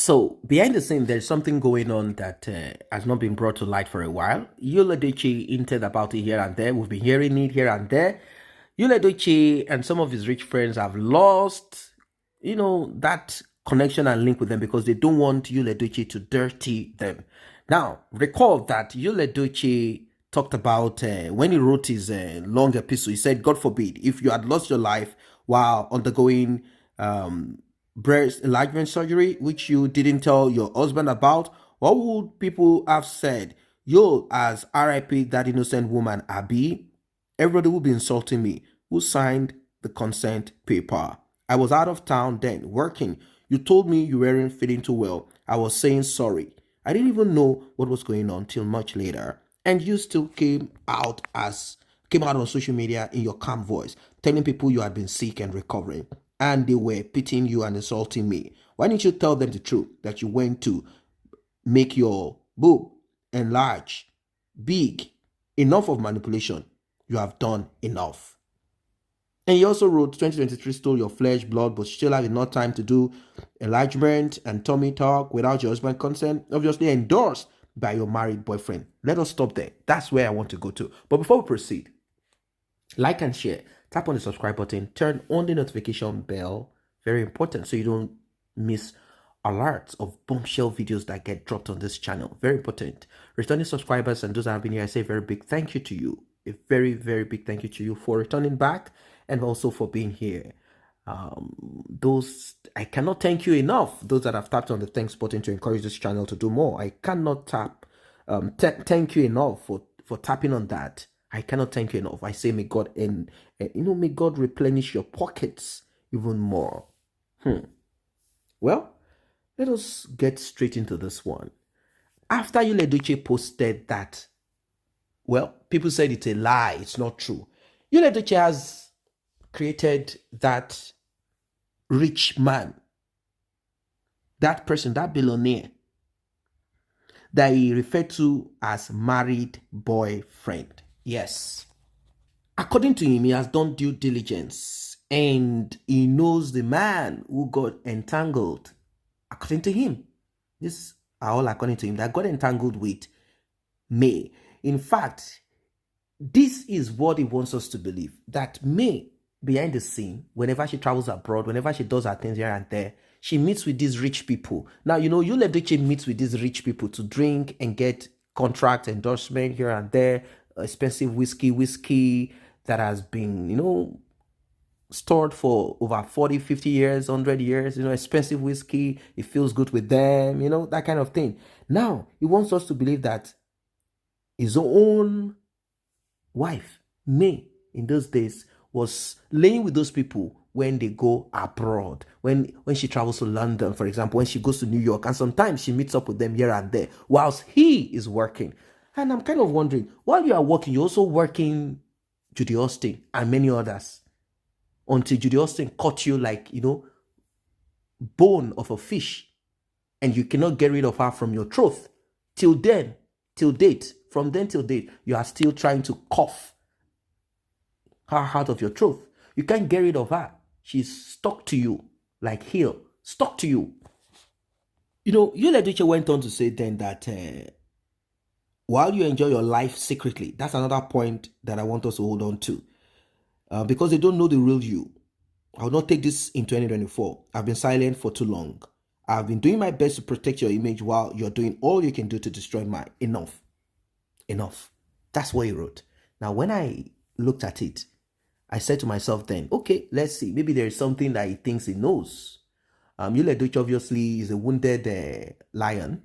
So behind the scene, there's something going on that has not been brought to light for a while. Edochie hinted about it here and there. We've been hearing it here and there. Edochie and some of his rich friends have lost, that connection and link with them because they don't want Edochie to dirty them. Now, recall that Edochie talked about when he wrote his long epistle. He said, "God forbid, if you had lost your life while undergoing breast enlargement surgery, which you didn't tell your husband about, what would people have said? Yo, as RIP that innocent woman, Abby, everybody would be insulting me. Who signed the consent paper? I was out of town then, working. You told me you weren't feeling too well. I was saying sorry. I didn't even know what was going on till much later. And you still came out on social media in your calm voice, telling people you had been sick and recovering, and they were pitying you and insulting me. Why didn't you tell them the truth, that you went to make your boob enlarge, big? Enough of manipulation. You have done enough." And he also wrote, 2023 stole your flesh, blood, but still have enough time to do enlargement and tummy talk without your husband's consent, obviously endorsed by your married boyfriend. Let us stop there. That's where I want to go to. But before we proceed, like and share, tap on the subscribe button, turn on the notification bell, very important, so you don't miss alerts of bombshell videos that get dropped on this channel. Very important. Returning subscribers and those that have been here, I say a very big thank you to you. A very, very big thank you to you for returning back and also for being here. Those, I cannot thank you enough. Those that have tapped on the thanks button to encourage this channel to do more, I cannot thank you enough for tapping on that. I cannot thank you enough. I say may God may God replenish your pockets even more. Well, let us get straight into this one. After Edochie posted that, well, people said it's a lie, it's not true. Edochie has created that rich man, that person, that billionaire, that he referred to as married boyfriend. Yes. According to him, he has done due diligence and he knows the man who got entangled. According to him, this are all according to him, that got entangled with May. In fact, this is what he wants us to believe, that May, behind the scene, whenever she travels abroad, whenever she does her things here and there, she meets with these rich people. Now, Edochie meets with these rich people to drink and get contract endorsement here and there, expensive whiskey that has been, stored for over 40, 50 years, 100 years, expensive whiskey. It feels good with them, that kind of thing. Now, he wants us to believe that his own wife, May, in those days, was laying with those people when they go abroad, when she travels to London, for example, when she goes to New York, and sometimes she meets up with them here and there, whilst he is working. And I'm kind of wondering, while you are working, you're also working Judy Austin and many others, until Judy Austin caught you like, bone of a fish, and you cannot get rid of her from your throat. Till date, from then till date, you are still trying to cough her out of your throat. You can't get rid of her. She's stuck to you like heel, stuck to you. Edochie went on to say then that while you enjoy your life secretly, that's another point that I want us to hold on to. Because they don't know the real you. I will not take this in 2024. I've been silent for too long. I've been doing my best to protect your image while you're doing all you can do to destroy mine. Enough. That's what he wrote. Now, when I looked at it, I said to myself then, okay, let's see. Maybe there is something that he thinks he knows. Edochie obviously is a wounded lion.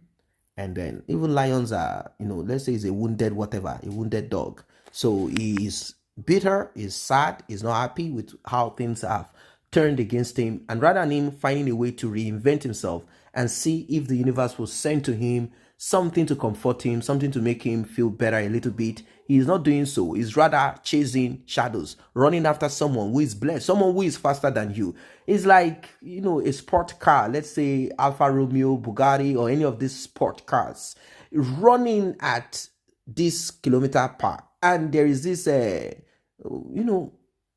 And then even lions are, let's say he's a wounded whatever, a wounded dog. So he is bitter, is sad, is not happy with how things have turned against him, and rather than him finding a way to reinvent himself and see if the universe will send to him something to comfort him, something to make him feel better a little bit, he is not doing so. He's rather chasing shadows, running after someone who is blessed, someone who is faster than you. It's like, a sport car, let's say Alfa Romeo, Bugatti, or any of these sport cars, running at this kilometer per hour. And there is this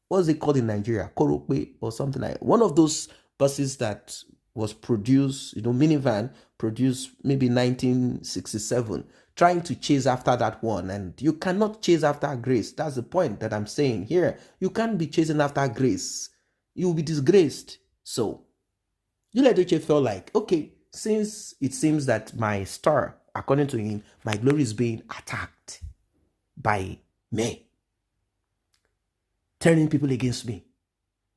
what's it called in Nigeria? Korokpe or something like that. One of those buses that was produced, minivan produced maybe 1967, trying to chase after that one. And you cannot chase after grace. That's the point that I'm saying here. You can't be chasing after grace. You will be disgraced. So, Edochie felt like, okay, since it seems that my star, according to him, my glory is being attacked by me, turning people against me,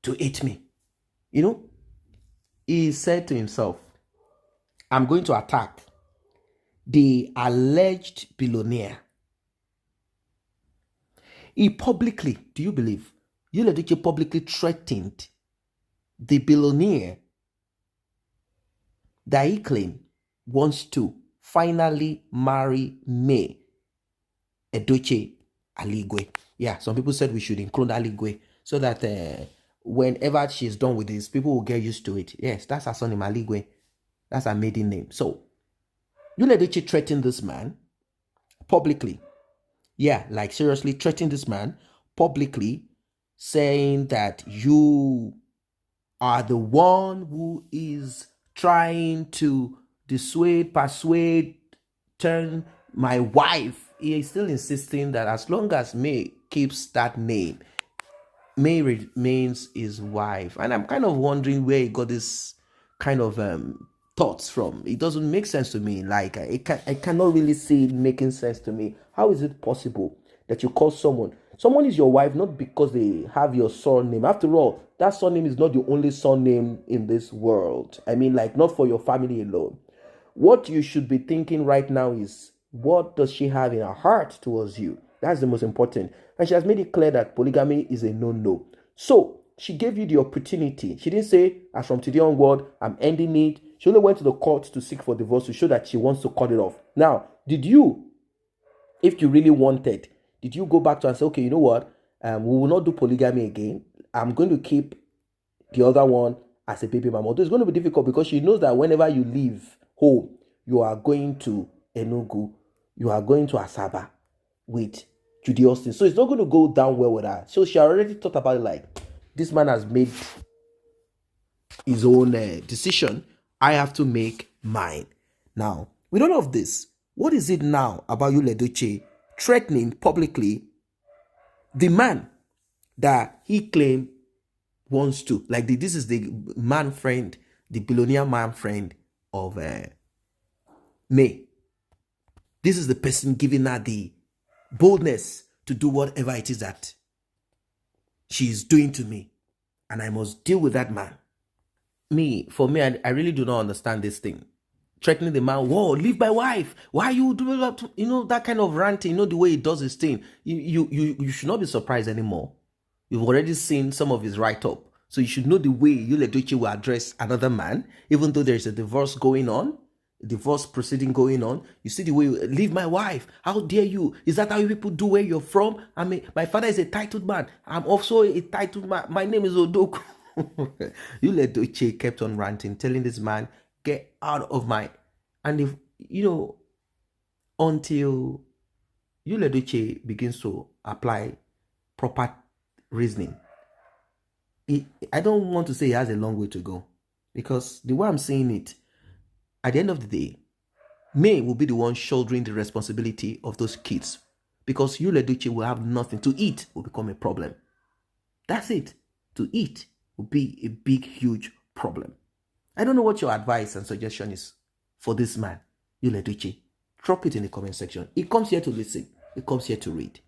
to hate me. He said to himself, I'm going to attack the alleged billionaire. He publicly, do you believe, Edochie publicly threatened the billionaire that he claimed wants to finally marry May Edochie Aligwe. Yeah, some people said we should include Aligwe so that whenever she's done with this, people will get used to it. Yes, that's her surname, Aligwe. That's her maiden name. So, Edochie threatened this man publicly. Yeah, like seriously threatened this man publicly, saying that you are the one who is trying to persuade, turn my wife. He is still insisting that as long as May keeps that name, May remains his wife. And I'm kind of wondering where he got this kind of thoughts from. It doesn't make sense to me. Like, I cannot really see it making sense to me. How is it possible that you call someone is your wife not because they have your surname? After all, that surname is not the only surname in this world. I mean, like, not for your family alone. What you should be thinking right now is, what does she have in her heart towards you? That's the most important. And she has made it clear that polygamy is a no-no. So, she gave you the opportunity. She didn't say, as from today onward, I'm ending it. She only went to the court to seek for divorce to show that she wants to cut it off. Now, did you, if you really wanted, did you go back to her and say, okay, you know what? We will not do polygamy again. I'm going to keep the other one as a baby mama. Although it's going to be difficult because she knows that whenever you leave home, you are going to Enugu, you are going to Asaba with Judy Austin. So it's not going to go down well with her. So she already thought about it like, this man has made his own decision. I have to make mine. Now, with all of this, what is it now about Edochie threatening publicly the man that he claimed wants to? Like, this is the man friend, the billionaire man friend of May. This is the person giving her the boldness to do whatever it is that she is doing to me. And I must deal with that man. For me, I really do not understand this thing. Threatening the man, whoa, leave my wife. Why are you doing that? That kind of ranting, the way he does his thing. You should not be surprised anymore. You've already seen some of his write-up. So you should know the way Edochie will address another man, even though there's a divorce going on, divorce proceeding going on. You see the way, leave my wife. How dare you? Is that how you people do where you're from? I mean, my father is a titled man. I'm also a titled man. My name is Odoku. Edochie kept on ranting, telling this man, get out of my... And if, until Edochie begins to apply proper reasoning, I don't want to say he has a long way to go. Because the way I'm saying it, at the end of the day, May will be the one shouldering the responsibility of those kids. Because Edochie will have nothing to eat, will become a problem. That's it. To eat will be a big, huge problem. I don't know what your advice and suggestion is for this man, Edochie. Drop it in the comment section. He comes here to listen. He comes here to read.